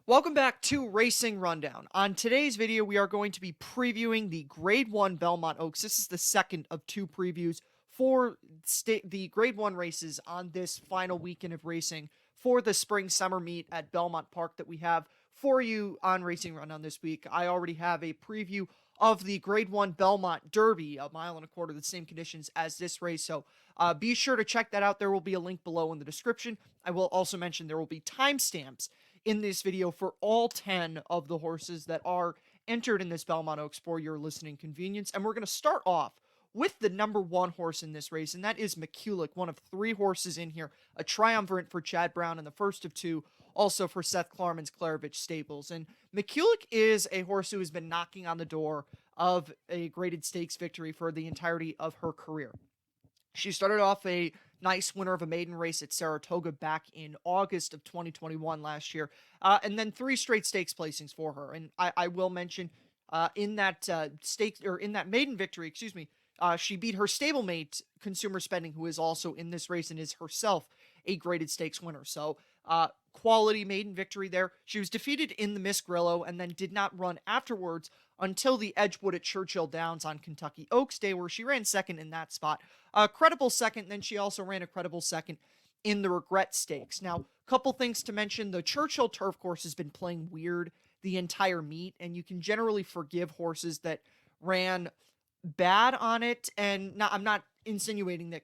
Welcome back to Racing Rundown. On today's video, we are going to be previewing the Grade 1 Belmont Oaks. This is the second of two previews for the Grade 1 races on this final weekend of racing for the spring-summer meet at Belmont Park that we have for you on Racing Rundown this week. I already have a preview of the Grade 1 Belmont Derby, a mile and a quarter, the same conditions as this race, so be sure to check that out. There will be a link below in the description. I will also mention there will be timestamps in this video for all 10 of the horses that are entered in this Belmont Oaks for your listening convenience. And we're going to start off with the number one horse in this race, and that is McKulick, one of three horses in here, a triumvirate for Chad Brown and the first of two, also for Seth Klarman's Klarovich Stables. And McKulick is a horse who has been knocking on the door of a graded stakes victory for the entirety of her career. She started off a nice winner of a maiden race at Saratoga back in August of 2021 last year, and then three straight stakes placings for her. And I will mention in that in that maiden victory, she beat her stablemate Consumer Spending, who is also in this race and is herself a graded stakes winner. So quality maiden victory there. She was defeated in the Miss Grillo and then did not run afterwards until the Edgewood at Churchill Downs on Kentucky Oaks Day, where she ran second in that spot. A credible second, then she also ran a credible second in the Regret Stakes. Now, a couple things to mention. The Churchill turf course has been playing weird the entire meet, and you can generally forgive horses that ran bad on it. And I'm not insinuating that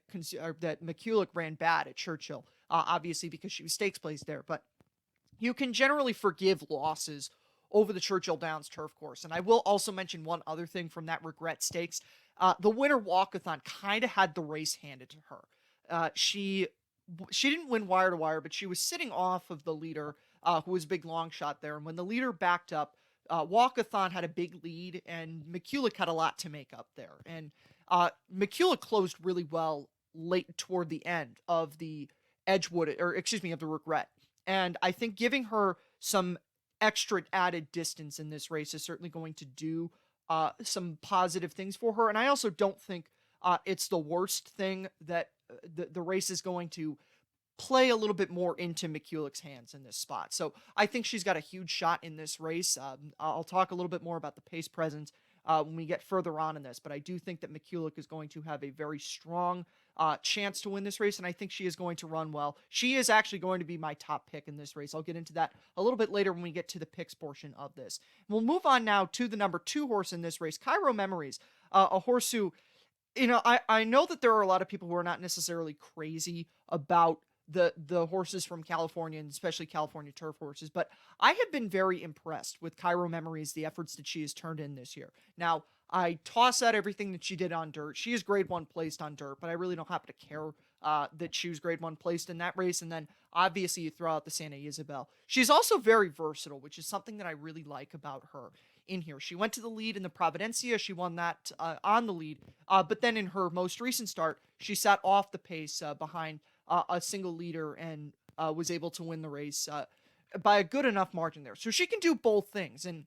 that McKulick ran bad at Churchill, obviously because she was stakes placed there, but you can generally forgive losses over the Churchill Downs turf course. And I will also mention one other thing from that Regret Stakes. The winner Walkathon kind of had the race handed to her. She didn't win wire to wire, but she was sitting off of the leader, who was a big long shot there. And when the leader backed up, Walkathon had a big lead, and McKulick had a lot to make up there. And McKulick closed really well late toward the end of the Edgewood, or excuse me, of the Regret. And I think giving her some extra added distance in this race is certainly going to do some positive things for her. And I also don't think it's the worst thing that the race is going to play a little bit more into McKulick's hands in this spot. So I think she's got a huge shot in this race. I'll talk a little bit more about the pace presence when we get further on in this, but I do think that McKulick is going to have a very strong chance to win this race, and I think she is going to run well. She is actually going to be my top pick in this race. I'll get into that a little bit later when we get to the picks portion of this. We'll move on now to the number two horse in this race, Cairo Memories, a horse who, I know that there are a lot of people who are not necessarily crazy about the horses from California, and especially California turf horses, but I have been very impressed with Cairo Memories, the efforts that she has turned in this year. Now, I toss out everything that she did on dirt. She is grade one placed on dirt, but I really don't happen to care that she was grade one placed in that race. And then obviously you throw out the Santa Isabel. She's also very versatile, which is something that I really like about her in here. She went to the lead in the Providencia. She won that on the lead. But then in her most recent start, she sat off the pace behind a single leader and was able to win the race by a good enough margin there. So she can do both things. And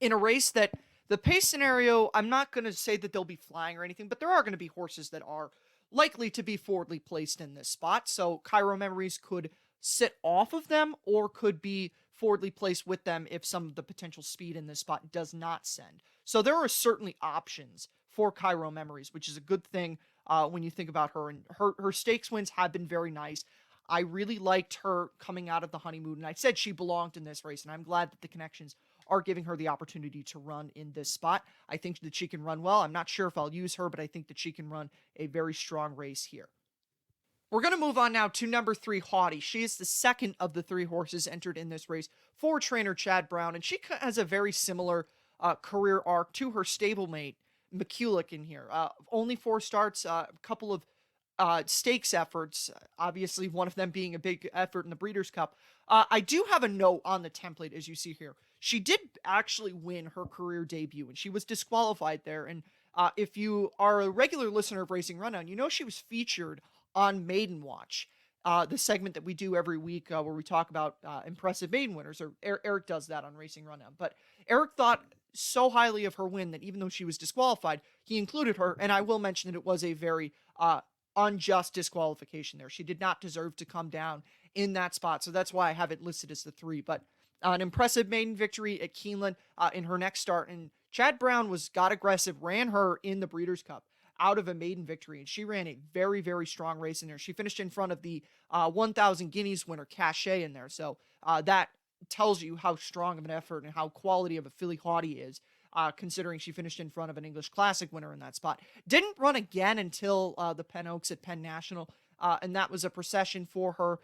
in a race that the pace scenario, I'm not going to say that they'll be flying or anything, but there are going to be horses that are likely to be forwardly placed in this spot. So Cairo Memories could sit off of them or could be forwardly placed with them if some of the potential speed in this spot does not send. So there are certainly options for Cairo Memories, which is a good thing when you think about her. And her stakes wins have been very nice. I really liked her coming out of the honeymoon, and I said she belonged in this race, and I'm glad that the connections are giving her the opportunity to run in this spot. I think that she can run well. I'm not sure if I'll use her, but I think that she can run a very strong race here. We're going to move on now to number three, Haughty. She is the second of the three horses entered in this race for trainer Chad Brown, and she has a very similar career arc to her stablemate, McKulick, in here. Only four starts, a couple of stakes efforts, obviously one of them being a big effort in the Breeders' Cup. I do have a note on the template, as you see here. She did actually win her career debut, and she was disqualified there. And if you are a regular listener of Racing Rundown, you know she was featured on Maiden Watch, the segment that we do every week where we talk about impressive maiden winners, or Eric does that on Racing Rundown. But Eric thought so highly of her win that even though she was disqualified, he included her, and I will mention that it was a very unjust disqualification there. She did not deserve to come down in that spot. So that's why I have it listed as the 3. But an impressive maiden victory at Keeneland in her next start. And Chad Brown got aggressive, ran her in the Breeders' Cup out of a maiden victory. And she ran a very, very strong race in there. She finished in front of the 1,000 Guineas winner, Cachet, in there. So that tells you how strong of an effort and how quality of a filly Haughty is, considering she finished in front of an English Classic winner in that spot. Didn't run again until the Penn Oaks at Penn National, and that was a procession for her.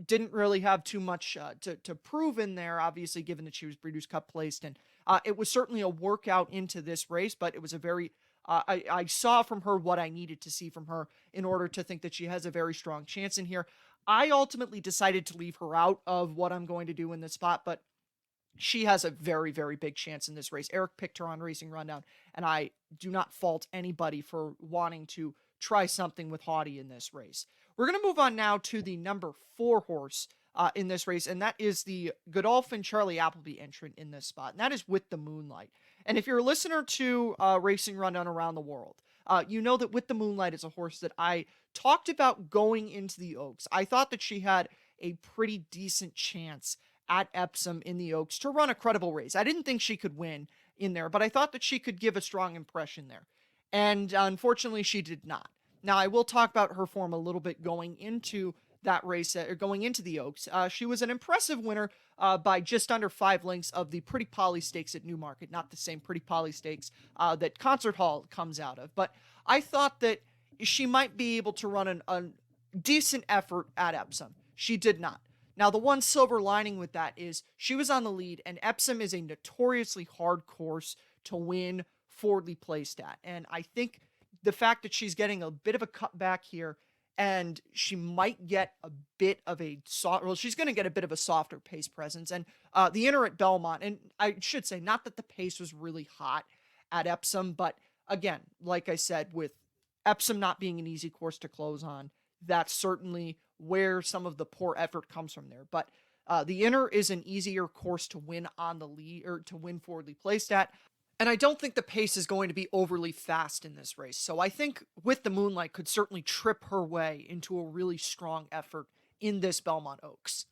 Didn't really have too much to prove in there, obviously, given that she was Breeders' Cup placed. And it was certainly a workout into this race, but it was a very... I saw from her what I needed to see from her in order to think that she has a very strong chance in here. I ultimately decided to leave her out of what I'm going to do in this spot, but she has a very, very big chance in this race. Eric picked her on Racing Rundown, and I do not fault anybody for wanting to try something with Haughty in this race. We're going to move on now to the number 4 horse in this race, and that is the Godolphin Charlie Appleby entrant in this spot, and that is With the Moonlight. And if you're a listener to Racing Rundown Around the World, you know that With the Moonlight is a horse that I talked about going into the Oaks. I thought that she had a pretty decent chance at Epsom in the Oaks to run a credible race. I didn't think she could win in there, but I thought that she could give a strong impression there. And unfortunately, she did not. Now, I will talk about her form a little bit going into that race, or going into the Oaks. She was an impressive winner by just under 5 lengths of the Pretty Polly Stakes at Newmarket, not the same Pretty Polly Stakes that Concert Hall comes out of. But I thought that she might be able to run a decent effort at Epsom. She did not. Now, the one silver lining with that is she was on the lead, and Epsom is a notoriously hard course to win forwardly placed at. And I think the fact that she's getting a bit of a cutback here, and she might get a bit of a she's going to get a bit of a softer pace presence. And the inner at Belmont, and I should say, not that the pace was really hot at Epsom, but again, like I said, with Epsom not being an easy course to close on, that's certainly where some of the poor effort comes from there. But the inner is an easier course to win on the lead, or to win forwardly placed at. And I don't think the pace is going to be overly fast in this race. So I think With the Moonlight could certainly trip her way into a really strong effort in this Belmont Oaks.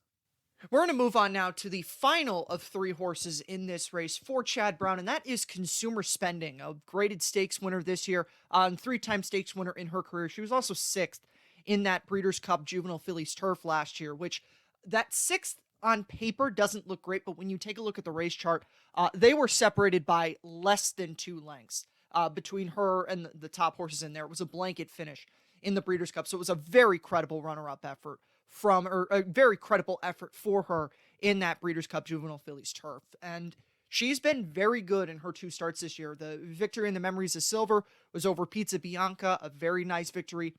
We're going to move on now to the final of 3 horses in this race for Chad Brown, and that is Consumer Spending, a graded stakes winner this year, 3-time stakes winner in her career. She was also 6th in that Breeders' Cup Juvenile Fillies Turf last year, which that 6th on paper doesn't look great, but when you take a look at the race chart, they were separated by less than 2 lengths between her and the top horses in there. It was a blanket finish in the Breeders' Cup, so it was a very credible runner-up effort or a very credible effort for her in that Breeders' Cup Juvenile Fillies Turf. And she's been very good in her 2 starts this year. The victory in the Memories of Silver was over Pizza Bianca, a very nice victory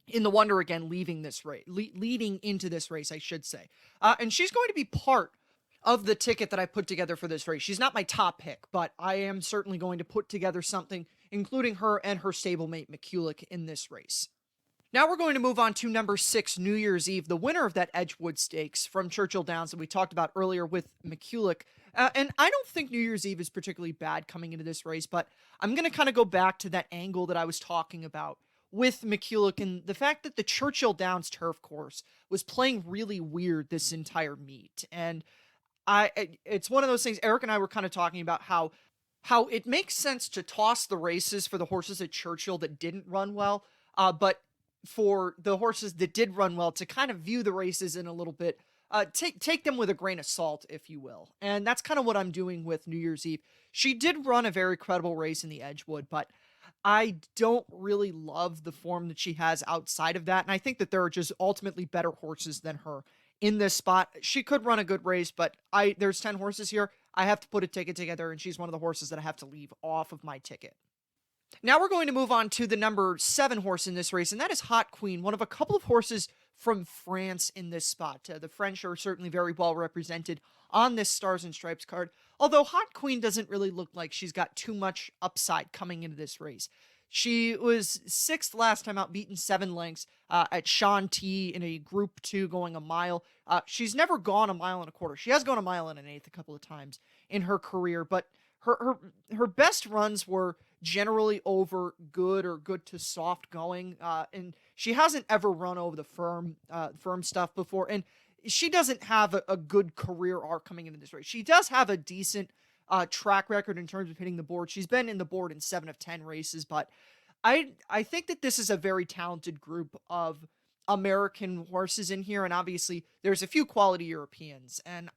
in the Wonder again, leading into this race, I should say. And she's going to be part of the ticket that I put together for this race. She's not my top pick, but I am certainly going to put together something, including her and her stablemate McKulick, in this race. Now we're going to move on to number 6, New Year's Eve, the winner of that Edgewood Stakes from Churchill Downs that we talked about earlier with McKulick. And I don't think New Year's Eve is particularly bad coming into this race, but I'm going to kind of go back to that angle that I was talking about with McKulick, and the fact that the Churchill Downs turf course was playing really weird this entire meet. And it's one of those things, Eric and I were kind of talking about how it makes sense to toss the races for the horses at Churchill that didn't run well, but for the horses that did run well, to kind of view the races in a little bit, take them with a grain of salt, if you will. And that's kind of what I'm doing with New Year's Eve. She did run a very credible race in the Edgewood, but I don't really love the form that she has outside of that. And I think that there are just ultimately better horses than her in this spot. She could run a good race, but there's 10 horses here. I have to put a ticket together, and she's one of the horses that I have to leave off of my ticket. Now we're going to move on to the number 7 horse in this race, and that is Hot Queen, one of a couple of horses from France in this spot. The French are certainly very well represented on this Stars and Stripes card, although Hot Queen doesn't really look like she's got too much upside coming into this race. She was 6th last time out, beaten 7 lengths at Shanty in a Group 2 going a mile. She's never gone a mile and a quarter. She has gone a mile and an eighth a couple of times in her career, but her best runs were generally over good or good to soft going, and she hasn't ever run over the firm stuff before, and she doesn't have a good career arc coming into this race. She does have a decent track record in terms of hitting the board. She's been in the board in 7 of 10 races, but I think that this is a very talented group of American horses in here, and obviously there's a few quality Europeans, and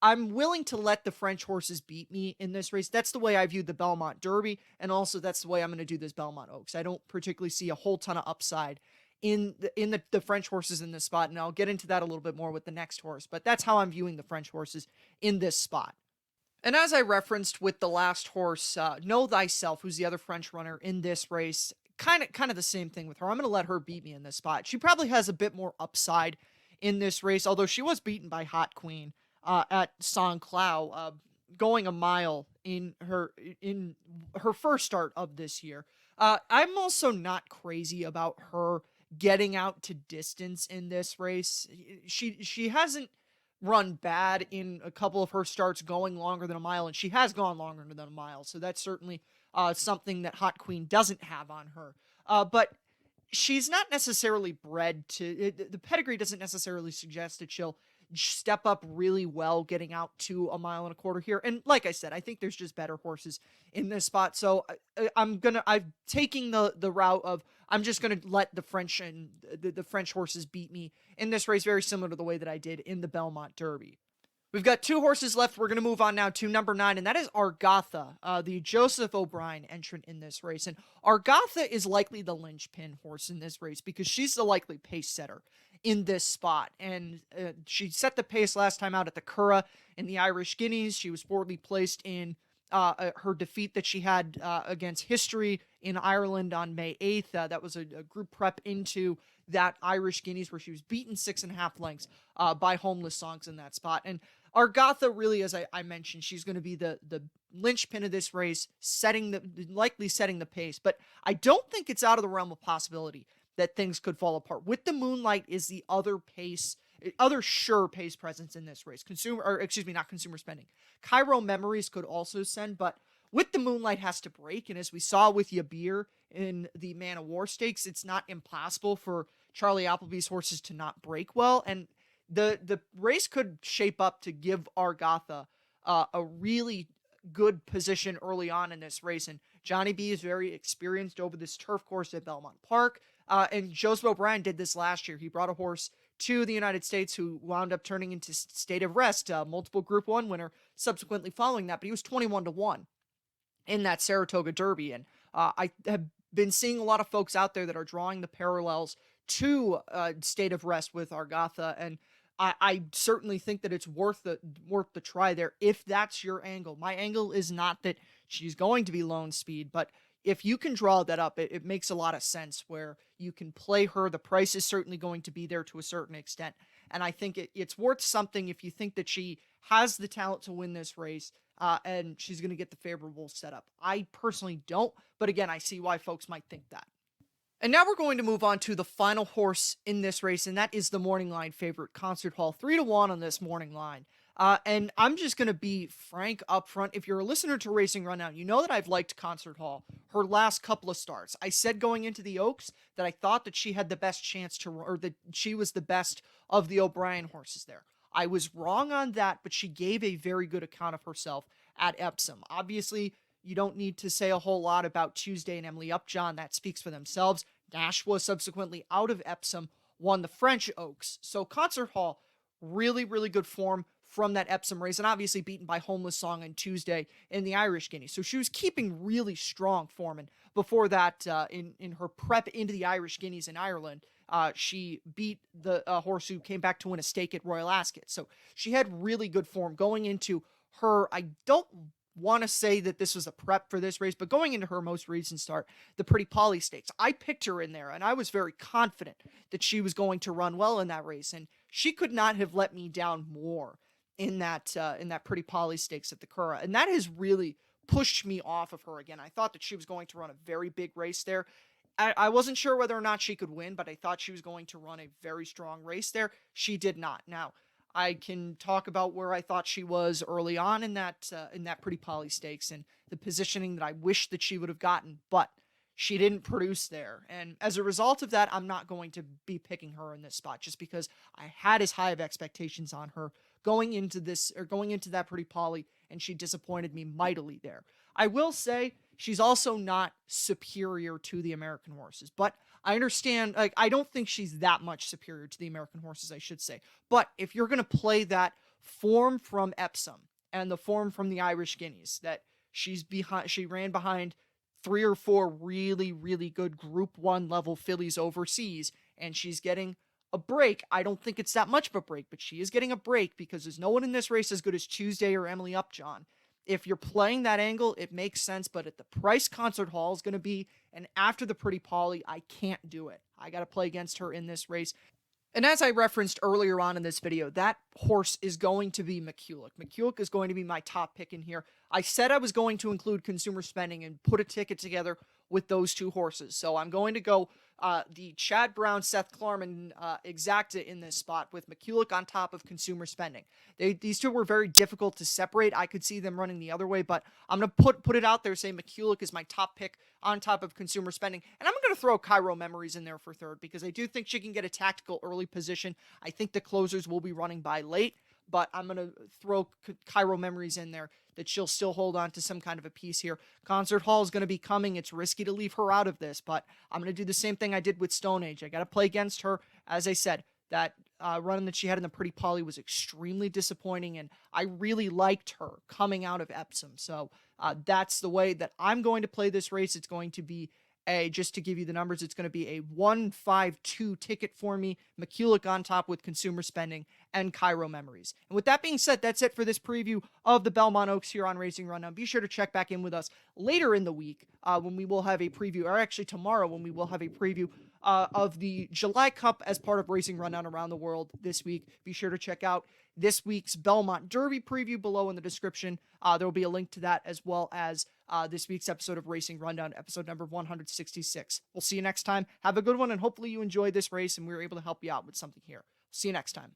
I'm willing to let the French horses beat me in this race. That's the way I view the Belmont Derby, and also that's the way I'm going to do this Belmont Oaks. I don't particularly see a whole ton of upside in the French horses in this spot, and I'll get into that a little bit more with the next horse, but that's how I'm viewing the French horses in this spot. And as I referenced with the last horse, Know Thyself, who's the other French runner in this race, kind of the same thing with her. I'm going to let her beat me in this spot. She probably has a bit more upside in this race, although she was beaten by Hot Queen at Saint Cloud, going a mile in her first start of this year. I'm also not crazy about her getting out to distance in this race. She hasn't run bad in a couple of her starts going longer than a mile, and she has gone longer than a mile, so that's certainly something that Hot Queen doesn't have on her. But she's not necessarily bred to, the pedigree doesn't necessarily suggest that she'll step up really well getting out to a mile and a quarter here. And like I said, I think there's just better horses in this spot. So I'm taking the route of, I'm just going to let the French and the French horses beat me in this race, very similar to the way that I did in the Belmont Derby. We've got 2 horses left. We're going to move on now to number 9, and that is Agartha, the Joseph O'Brien entrant in this race. And Agartha is likely the linchpin horse in this race because she's the likely pace setter in this spot. And she set the pace last time out at the Curragh in the Irish Guineas. She was fourthly placed in her defeat that she had against History in Ireland on May 8th. That was a group prep into that Irish Guineas where she was beaten 6.5 lengths by Homeless Songs in that spot. And Agartha, really, as I mentioned, she's going to be the linchpin of this race, likely setting the pace. But I don't think it's out of the realm of possibility that things could fall apart. With the Moonlight is the other sure pace presence in this race. Not consumer spending. Cairo Memories could also send, but with the Moonlight has to break. And as we saw with Yabir in the Man of War Stakes, it's not impossible for Charlie Appleby's horses to not break well. And the race could shape up to give Agartha a really good position early on in this race. And Johnny B is very experienced over this turf course at Belmont Park. And Joseph O'Brien did this last year. He brought a horse to the United States who wound up turning into State of Rest, multiple Group 1 winner subsequently following that. But he was 21-1 in that Saratoga Derby. And I have been seeing a lot of folks out there that are drawing the parallels to State of Rest with Agartha. And I certainly think that it's worth the try there if that's your angle. My angle is not that she's going to be lone speed, but if you can draw that up, it makes a lot of sense where you can play her. The price is certainly going to be there to a certain extent. And I think it's worth something if you think that she has the talent to win this race and she's going to get the favorable setup. I personally don't, but again, I see why folks might think that. And now we're going to move on to the final horse in this race, and that is the morning line favorite, Concert Hall. 3-1 on this morning line. And I'm just going to be frank up front. If you're a listener to Racing Rundown, you know that I've liked Concert Hall her last couple of starts. I said going into the Oaks that I thought that she had the best chance or that she was the best of the O'Brien horses there. I was wrong on that, but she gave a very good account of herself at Epsom. Obviously, you don't need to say a whole lot about Tuesday and Emily Upjohn. That speaks for themselves. Nash was subsequently out of Epsom, won the French Oaks. So Concert Hall, really, really good form from that Epsom race, and obviously beaten by Homeless Song on Tuesday in the Irish Guineas. So she was keeping really strong form. And before that, in her prep into the Irish Guineas in Ireland, she beat the horse who came back to win a stake at Royal Ascot. So she had really good form going into her. I don't want to say that this was a prep for this race, but going into her most recent start, the Pretty Polly Stakes, I picked her in there, and I was very confident that she was going to run well in that race, and she could not have let me down more in that Pretty Polly Stakes at the Curragh, and that has really pushed me off of her again. I thought that she was going to run a very big race there. I wasn't sure whether or not she could win, but I thought she was going to run a very strong race there. She did not. Now, I can talk about where I thought she was early on in that Pretty Polly Stakes and the positioning that I wish that she would have gotten, but she didn't produce there. And as a result of that, I'm not going to be picking her in this spot just because I had as high of expectations on her going into this or going into that Pretty Polly, and she disappointed me mightily there. I will say she's also not superior to the American horses, but I understand, like, I don't think she's that much superior to the American horses, I should say. But if you're going to play that form from Epsom and the form from the Irish Guineas, that she ran behind 3 or 4 really, really good Group 1 level fillies overseas, and she's getting a break. I don't think it's that much of a break, but she is getting a break because there's no one in this race as good as Tuesday or Emily Upjohn. If you're playing that angle, it makes sense, but at the price Concert Hall is going to be, and after the Pretty Polly, I can't do it. I got to play against her in this race. And as I referenced earlier on in this video, that horse is going to be McKulick. McKulick is going to be my top pick in here. I said I was going to include consumer spending and put a ticket together with those 2 horses. So I'm going to go the Chad Brown, Seth Klarman exacta in this spot with McKulick on top of consumer spending. These 2 were very difficult to separate. I could see them running the other way, but I'm going to put it out there, say McKulick is my top pick on top of consumer spending. And I'm going to throw Cairo Memories in there for third because I do think she can get a tactical early position. I think the closers will be running by late, but I'm going to throw Cairo Memories in there that she'll still hold on to some kind of a piece here. Concert Hall is going to be coming. It's risky to leave her out of this, but I'm going to do the same thing I did with Stone Age. I got to play against her. As I said, that run that she had in the Pretty Polly was extremely disappointing, and I really liked her coming out of Epsom. So that's the way that I'm going to play this race. It's going to be just to give you the numbers, it's going to be a 1-5-2 ticket for me. McKulick on top with consumer spending and Cairo Memories. And with that being said, that's it for this preview of the Belmont Oaks here on Racing Rundown. Be sure to check back in with us later in the week when we will have a preview, or actually tomorrow when we will have a preview of the July Cup as part of Racing Rundown around the world this week. Be sure to check out this week's Belmont Derby preview below in the description. There will be a link to that as well as this week's episode of Racing Rundown, episode number 166. We'll see you next time. Have a good one, and hopefully you enjoyed this race and we were able to help you out with something here. See you next time.